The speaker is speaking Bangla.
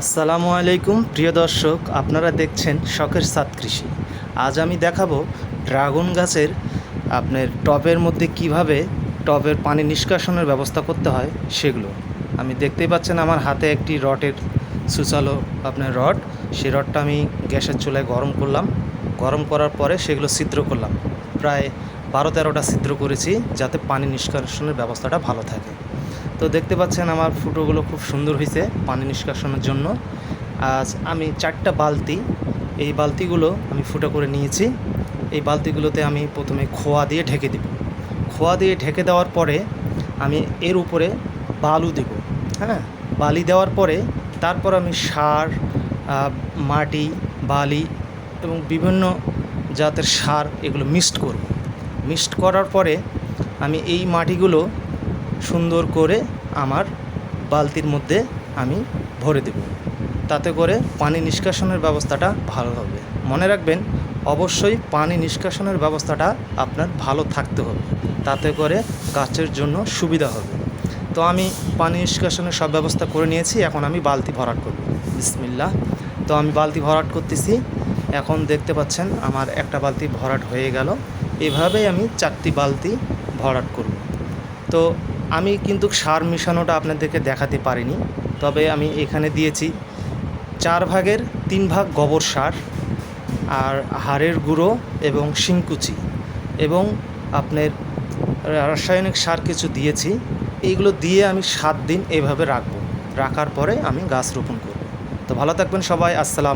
আসসালামু আলাইকুম প্রিয় দর্শক, আপনারা দেখছেন শখের সাত কৃষি। আজ আমি দেখাবো ড্রাগন গাছের আপনার টবের মধ্যে কিভাবে টবের পানি নিষ্কাশনের ব্যবস্থা করতে হয় সেগুলো। আমি দেখতেই পাচ্ছেন আমার হাতে একটি রডের সুচালো আপনার রড। সেই রডটা আমি গ্যাসের চুলায় গরম করলাম। গরম করার পরে সেগুলো ছিদ্র করলাম, প্রায় 12-13টা ছিদ্র করেছি যাতে পানি নিষ্কাশনের ব্যবস্থাটা ভালো থাকে। তো দেখতে পাচ্ছেন আমার ফুটোগুলো খুব সুন্দর হয়েছে পানি নিষ্কাশনের জন্য। আজ আমি 4টা বালতি, এই বালতিগুলো আমি ফুটো করে নিয়েছি। এই বালতিগুলোতে আমি প্রথমে খোয়া দিয়ে ঢেকে দেব। খোয়া দিয়ে ঢেকে দেওয়ার পরে আমি এর উপরে বালু দেব। হ্যাঁ, বালি দেওয়ার পরে তারপর আমি সার, মাটি, বালি এবং বিভিন্ন জাতের সার এগুলো মিক্সড করব। মিক্সড করার পরে আমি এই মাটিগুলো সুন্দর করে আমার বালতির মধ্যে আমি ভরে দেব। তাতে করে পানি নিষ্কাশনের ব্যবস্থাটা ভালো হবে। মনে রাখবেন, অবশ্যই পানি নিষ্কাশনের ব্যবস্থাটা আপনার ভালো থাকতে হবে, তাতে করে গাছের জন্য সুবিধা হবে। তো আমি পানি নিষ্কাশনের সব ব্যবস্থা করে নিয়েছি, এখন আমি বালতি ভরাট করব। বিসমিল্লাহ। তো আমি বালতি ভরাট করতেছি। এখন দেখতে পাচ্ছেন আমার একটা বালতি ভরাট হয়ে গেল। এভাবেই আমি 4টি বালতি ভরাট করব। তো আমি কিন্তু সার মেশানোটা আপনাদেরকে দেখাতে পারিনি, তবে আমি এখানে দিয়েছি 4 ভাগের 3 ভাগ গোবর সার, আর হাড়ের গুঁড়ো এবং শিংকুচি এবং আপনার রাসায়নিক সার কিছু দিয়েছি। এইগুলো দিয়ে আমি 7 দিন এইভাবে রাখবো। রাখার পরে আমি গাছ রোপণ করব। তো ভালো থাকবেন সবাই। আসসালাম।